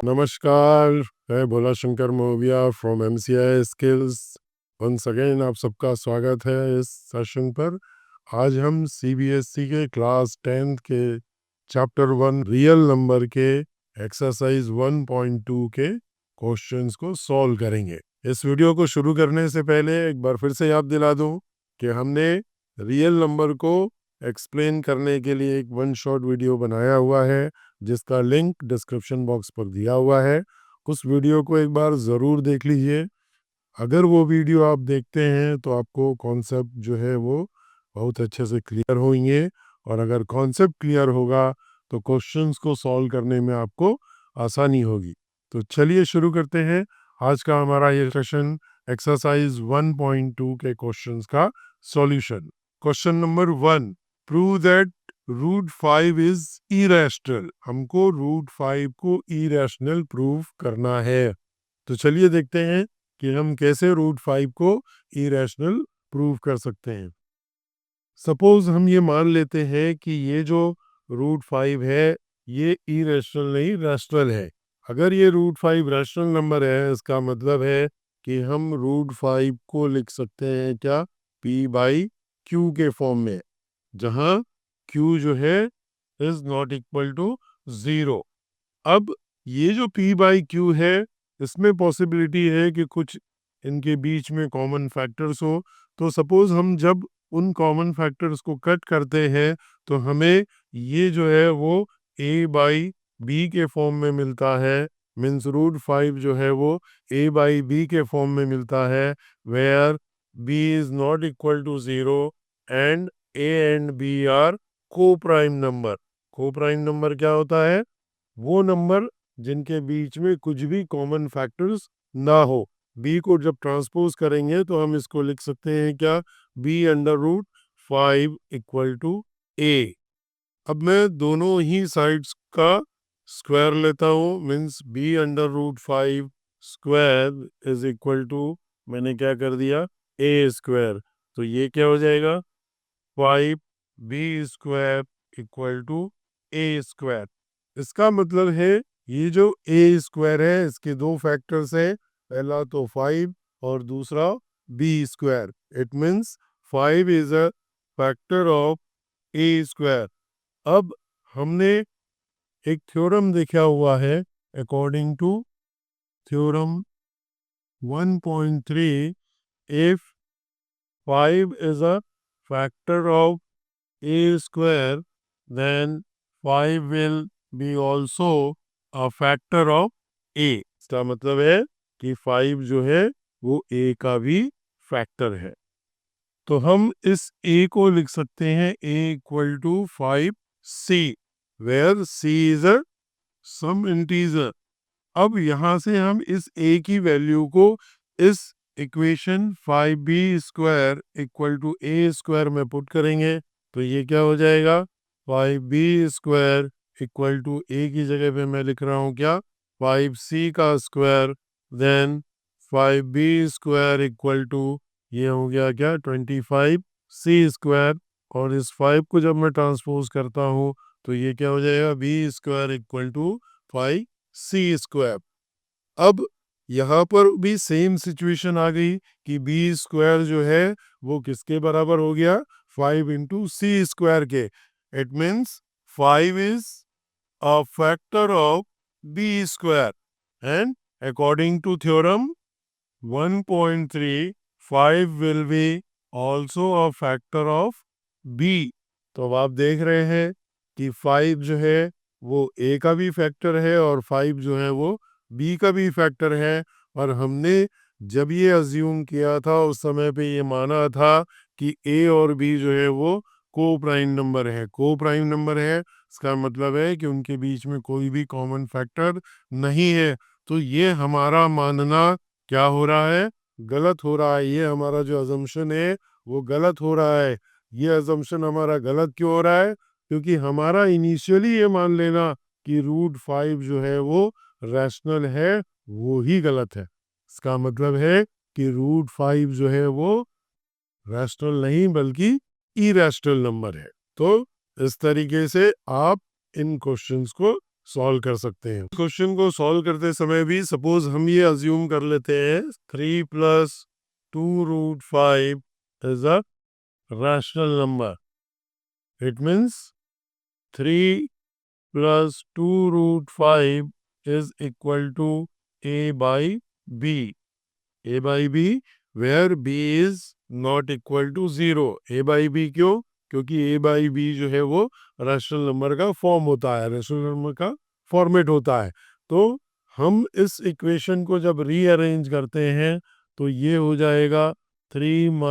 नमस्कार, मैं Bhola Shankar Moviya from MCI skills. Once again आप सबका स्वागत है इस सेशन पर। आज हम सीबीएसई के क्लास 10th के चैप्टर 1 रियल नंबर के एक्सरसाइज 1.2 के क्वेश्चंस को सॉल्व करेंगे। इस वीडियो को शुरू करने से पहले एक बार फिर से याद दिला दूं कि हमने रियल नंबर को एक्सप्लेन करने के लिए एक वन शॉट वीडियो बनाया हुआ है, जिसका लिंक डिस्क्रिप्शन बॉक्स पर दिया हुआ है। उस वीडियो को एक बार ज़रूर देख लीजिए। अगर वो वीडियो आप देखते हैं तो आपको कॉन्सेप्ट जो है वो बहुत अच्छे से क्लियर होंगे, और अगर कॉन्सेप्ट क्लियर होगा तो क्वेश्चंस को सॉल्व करने में आपको आसानी होगी। तो चलिए शुरू करते हैं आज का हमारा ये सेशन, एक्सरसाइज 1.2 के क्वेश्चंस का solution. Question number 1, prove that root 5 is irrational. हमको रूट 5 को इरेशनल प्रूव करना है। तो चलिए देखते हैं कि हम कैसे रूट 5 को इरेशनल प्रूव कर सकते हैं। सपोज हम ये मान लेते हैं कि ये जो रूट 5 है ये इरेशनल नहीं रैशनल है। अगर ये रूट 5 रैशनल नंबर है, इसका मतलब है कि हम रूट 5 को लिख सकते हैं क्या, p बाई क्यू के फॉर्म में, जहां q जो है इज नॉट इक्वल टू 0। अब ये जो p बाई क्यू है, इसमें पॉसिबिलिटी है कि कुछ इनके बीच में कॉमन फैक्टर्स हो। तो सपोज हम जब उन कॉमन फैक्टर्स को कट करते हैं तो हमें ये जो है वो a बाई बी के फॉर्म में मिलता है। मीन्स रूट 5 जो है वो a बाई बी के फॉर्म में मिलता है, where b is not equal to 0 and a and b are coprime number. Coprime number क्या होता है? वो नंबर जिनके बीच में कुछ भी कॉमन फैक्टर्स ना हो। b को जब ट्रांसपोज करेंगे तो हम इसको लिख सकते हैं क्या, b under root 5 equal to a। अब मैं दोनों ही साइड्स का स्क्वायर लेता हूँ, means b under root 5 square is equal to, मैंने क्या कर दिया, a स्क्वायर। तो ये क्या हो जाएगा, 5b square equal to a square. इसका मतलब है ये जो a स्क्वायर है इसके दो फैक्टर्स हैं, पहला तो 5 और दूसरा b square. It means 5 is a factor of a square. अब हमने एक थ्योरम देखा हुआ है, according to theorem 1.3, if 5 is a factor of a square then 5 will be also a factor of a। इसका मतलब है कि 5 जो है वो a का भी फैक्टर है। तो हम इस a को लिख सकते हैं a equal to 5c, where c is a some integer. अब यहां से हम इस a की वैल्यू को इस equation 5b square equal to a square में पुट करेंगे। तो ये क्या हो जाएगा, 5b square equal to a की जगह पे मैं लिख रहा हूँ क्या, 5c का square, then 5b square equal to, ये हो गया क्या, 25c स्क्वायर। और इस 5 को जब मैं ट्रांसपोज करता हूँ तो ये क्या हो जाएगा, b square equal to 5c square. अब यहाँ पर भी सेम सिचुएशन आ गई कि बी स्क्वायर जो है वो किसके बराबर हो गया, 5 इंटू सी स्क्वायर के। It means 5 is a factor of b square, and according to theorem 1.3 5 will be also a factor of b. तो अब आप देख रहे हैं कि 5 जो है वो a का भी फैक्टर है और 5 जो है वो b का भी फैक्टर है। और हमने जब ये अज्यूम किया था उस समय पे ये माना था कि a और b जो है वो को प्राइम नंबर है। को प्राइम नंबर है, इसका मतलब है कि उनके बीच में कोई भी कॉमन फैक्टर नहीं है। तो ये हमारा मानना क्या हो रहा है, गलत हो रहा है। ये हमारा जो अजम्पशन है वो गलत हो रहा है। ये अजम्पशन हमारा गलत क्यों हो रहा है, क्योंकि हमारा इनिशियली ये मान लेना कि रूट 5 जो है वो रैशनल है, वो ही गलत है। इसका मतलब है कि रूट 5 जो है वो रैशनल नहीं बल्कि इरेशनल नंबर है। तो इस तरीके से आप इन क्वेश्चंस को सॉल्व कर सकते हैं। क्वेश्चन को सॉल्व करते समय भी सपोज हम ये अज्यूम कर लेते हैं 3 + 2√5 is a rational number. It means 3 + 2√5 is equal to a/b. a/b where b is not equal to 0. a/b क्यों? क्योंकि a/b जो है वो रैशनल नंबर का फॉर्म होता है, रैशनल नंबर का फॉर्मेट होता है। तो हम इस इक्वेशन को जब रीअरेंज करते हैं तो ये हो जाएगा 3 -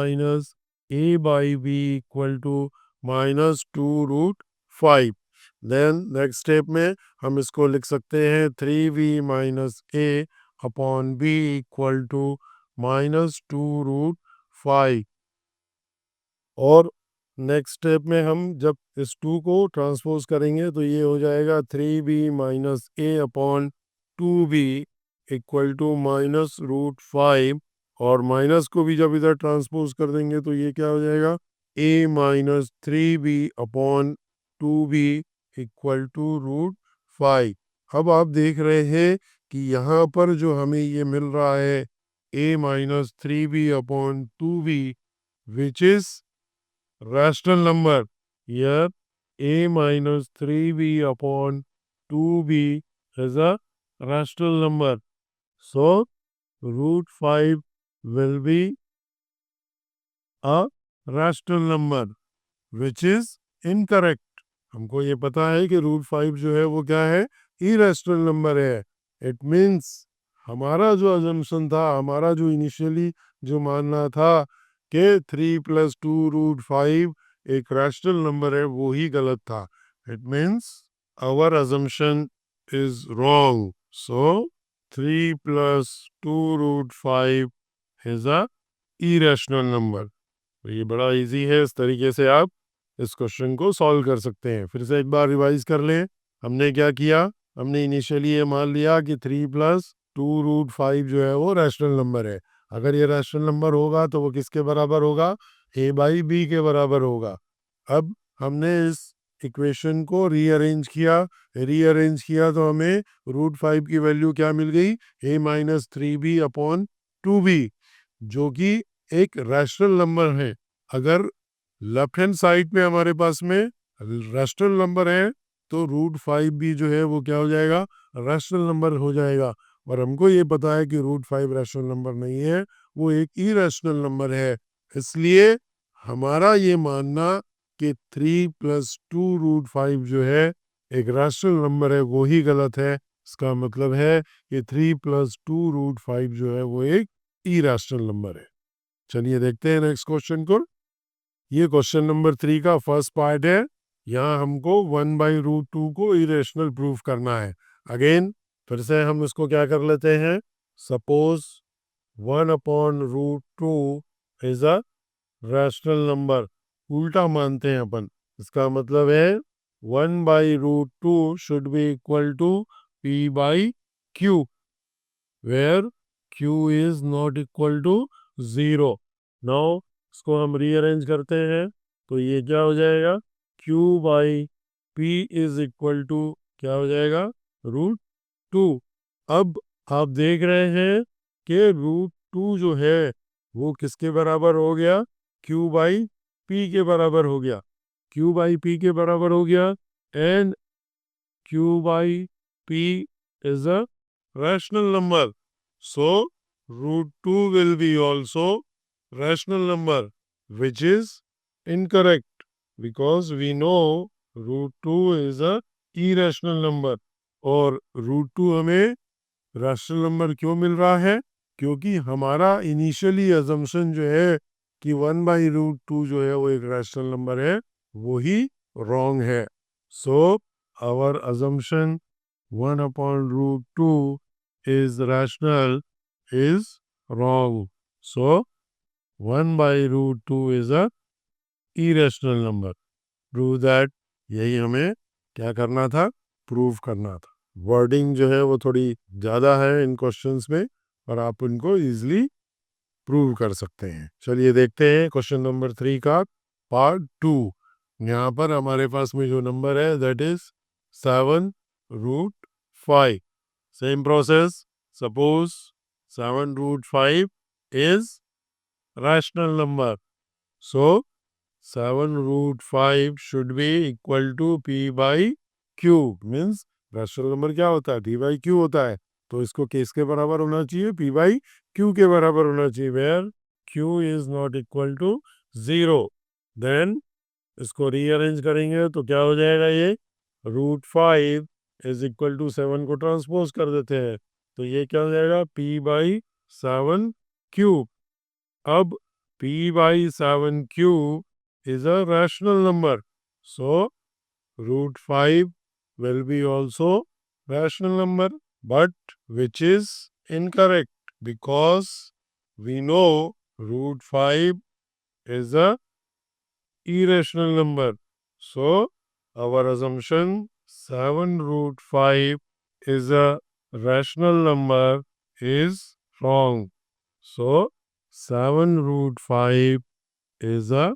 a/b equal to -2√5। Then next step में हम इसको लिख सकते हैं 3v - a upon b equal to -2√5। और नेक्स्ट स्टेप में हम जब इस 2 को ट्रांसपोज करेंगे तो ये हो जाएगा 3b - a upon 2b equal to -√5। और माइनस को भी जब इधर ट्रांसपोज कर देंगे तो ये क्या हो जाएगा a - 3b upon 2b equal to √5। अब आप देख रहे हैं कि यहाँ पर जो हमें ये मिल रहा है a - 3b upon 2b which is rational number. Here a - 3b upon 2b is a rational number. So √5 will be a rational number which is incorrect. हमको ये पता है कि √5 जो है वो क्या है, irrational नंबर है। इट मीन्स हमारा जो अजम्पशन था, हमारा जो इनिशियली जो मानना था कि 3 + 2√5 एक रैशनल नंबर है, वो ही गलत था। It means our assumption is wrong. So 3 + 2√5 is a irrational number. तो ये बड़ा इजी है, इस तरीके से आप इस क्वेश्चन को सॉल्व कर सकते हैं। फिर से एक बार रिवाइज कर लें। हमने क्या किया, हमने इनिशियली ये मान लिया कि 3 + 2√5 जो है वो रैशनल नंबर है। अगर ये रैशनल नंबर होगा तो वो किसके बराबर होगा, a/b के बराबर होगा। अब हमने इस इक्वेशन को रीअरेंज किया तो हमें √5 की वैल्यू क्या मिल गई, a - 3b अपॉन 2b, जो कि एक रैशनल नंबर है। अगर लेफ्ट हैंड साइड पे हमारे पास में रैशनल नंबर है तो √5 भी जो है वो क्या हो जाएगा, रैशनल नंबर हो जाएगा। और हमको ये पता है कि √5 रैशनल नंबर नहीं है, वो एक इरेशनल नंबर है। इसलिए हमारा ये मानना कि 3 + 2√5 जो है एक रैशनल नंबर है, वो ही गलत है। इसका मतलब है कि 3 + 2√5 जो है वो एक इरेशनल नंबर है। चलिए देखते हैं नेक्स्ट क्वेश्चन को। ये क्वेश्चन नंबर 3 का फर्स्ट पार्ट है। यहाँ हमको 1/√2 को इरेशनल प्रूफ करना है। अगेन फिर से हम इसको क्या कर लेते हैं, suppose 1/√2 is a rational number. उल्टा मानते हैं अपन, इसका मतलब है 1/√2 should be equal to p/q where q is not equal to 0। Now इसको हम रीअरेंज करते हैं तो ये क्या हो जाएगा, q/p इज इक्वल टू क्या हो जाएगा, √2। अब आप देख रहे हैं कि √2 जो है वो किसके बराबर हो गया, q/p के बराबर हो गया, q/p के बराबर हो गया। And q/p is a rational number. So √2 will be also rational number, which is incorrect because we know √2 is a irrational number. और √2 हमें रैशनल नंबर क्यों मिल रहा है, क्योंकि हमारा इनिशियली अजम्पशन जो है कि 1/√2 जो है वो एक रैशनल नंबर है, वो ही रॉन्ग है। So our assumption 1/√2 is rational is wrong. So 1/√2 is a irrational number. Prove that। यही हमें क्या करना था, प्रूव करना था। वर्डिंग जो है वो थोड़ी ज़्यादा है इन क्वेश्चंस में, और आप उनको इजीली प्रूव कर सकते हैं। चलिए देखते हैं क्वेश्चन नंबर 3 का। पार्ट 2। यहाँ पर हमारे पास में जो नंबर है that is 7√5। Same process. Suppose 7√5 is rational number, so 7√5 should be equal to p by q, means rational number क्या होता है, p by q होता है, तो इसको किसके बराबर होना चाहिए, p by q के बराबर होना चाहिए, where q is not equal to 0। then इसको रीअरेंज करेंगे तो क्या हो जाएगा, ये √5 इज इक्वल टू 7 को ट्रांसपोज कर देते हैं, तो ये क्या हो जाएगा, p by 7 क्यूब। अब p by 7 cube is a rational number, so √5 will be also rational number, but which is incorrect because we know √5 is a irrational number. So our assumption 7√5 is a rational number is wrong. So 7√5 is a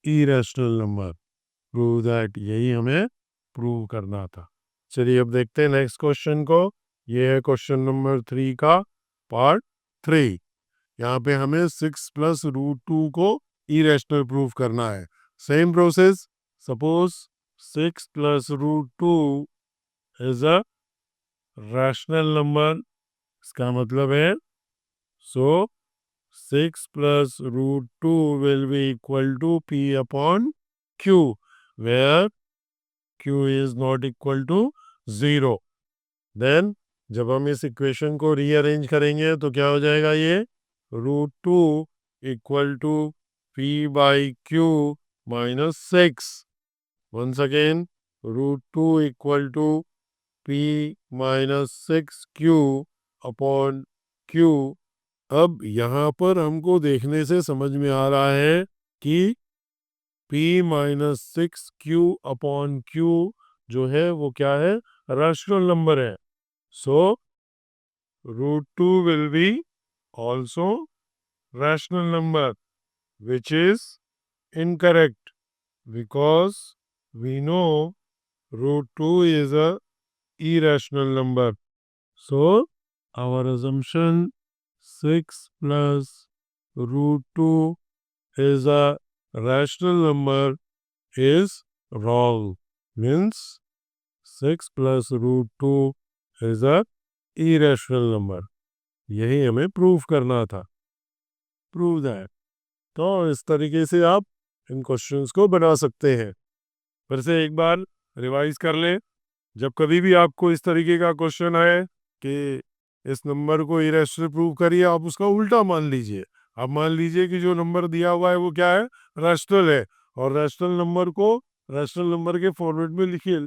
irrational number. Prove that, यही हमें prove करना था। चलिए अब देखते हैं next question को। ये है क्वेश्चन नंबर 3 का पार्ट 3। यहाँ पे हमें 6 + √2 को इरेशनल प्रूव करना है। Same process. Suppose 6 + √2 is a rational number, इसका मतलब है सो 6 + √2 will be equal to p upon q, where q is not equal to 0। Then जब हम इस इक्वेशन को रीअरेंज करेंगे तो क्या हो जाएगा, ये √2 equal to p by q minus 6। Once again √2 equal to p minus 6q upon q। अब यहाँ पर हमको देखने से समझ में आ रहा है कि p minus 6q upon q जो है वो क्या है, रैशनल नंबर है। सो √2 will be also rational number, which is incorrect because we know √2 is a irrational number. So our assumption 6 plus √2 is a rational number is wrong, means 6 plus √2 is a irrational number। यही हमें prove करना था। Prove that. तो इस तरीके से आप इन questions को बना सकते हैं। फिर से एक बार रिवाइज कर लें। जब कभी भी आपको इस तरीके का क्वेश्चन आए कि इस नंबर को इरेशनल प्रूव करिए, आप उसका उल्टा मान लीजिए। आप मान लीजिए कि जो नंबर दिया हुआ है वो क्या है, रैशनल है, और रैशनल नंबर को रैशनल नंबर के फॉर्मेट में लिखिए,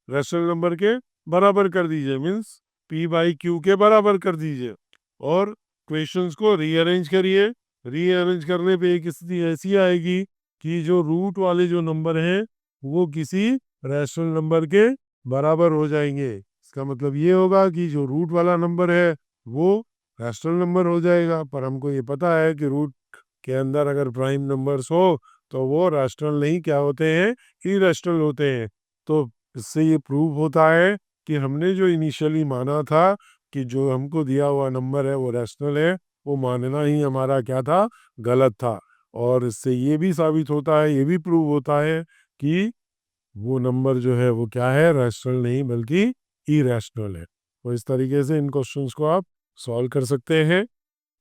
रैशनल नंबर के बराबर कर दीजिए, मीन्स p by q के बराबर कर दीजिए, और क्वेश्चंस को रीअरेंज करिए। रीअरेंज करने पे एक स्थिति ऐसी आएगी कि जो रूट वाले जो नंबर हैं वो किसी रैशनल नंबर के बराबर हो जाएंगे। इसका मतलब ये होगा कि जो रूट वाला नंबर है वो रैशनल नंबर हो जाएगा, पर हमको ये पता है कि रूट के अंदर अगर प्राइम नंबर्स हो तो वो रैशनल नहीं क्या होते हैं, इरैशनल होते हैं। तो इससे ये प्रूव होता है कि हमने जो इनिशियली माना था कि जो हमको दिया हुआ नंबर है वो रैशनल है, वो मानना ही हमारा क्या था, गलत था। और इससे ये भी साबित होता है, ये भी प्रूव होता है कि वो नंबर जो है वो क्या है, रैशनल नहीं बल्कि इरैशनल है। तो इस तरीके से इन क्वेश्चंस को आप सॉल्व कर सकते हैं।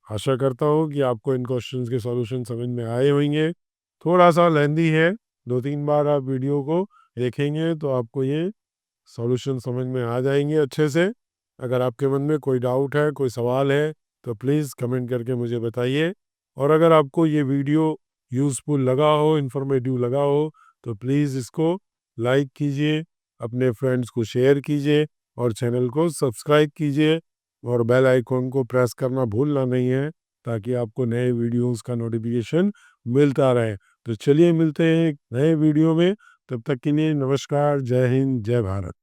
आशा करता हूँ कि आपको इन क्वेश्चंस के सॉल्यूशन समझ में आए होंगे। थोड़ा सा लेंदी है, 2-3 बार आप वीडियो को देखेंगे तो आपको ये सॉल्यूशन समझ में आ जाएंगे अच्छे से। अगर आपके मन में कोई डाउट है, कोई सवाल है, तो प्लीज़ कमेंट करके मुझे बताइए। और अगर आपको ये वीडियो यूज़फुल लगा हो, इन्फॉर्मेटिव लगा हो, तो प्लीज़ इसको लाइक कीजिए, अपने फ्रेंड्स को शेयर कीजिए, और चैनल को सब्सक्राइब कीजिए, और बेल आइकॉन को प्रेस करना भूलना नहीं है, ताकि आपको नए वीडियोस का नोटिफिकेशन मिलता रहे। तो चलिए मिलते हैं एक नए वीडियो में, तब तक के लिए नमस्कार, जय हिंद, जय भारत।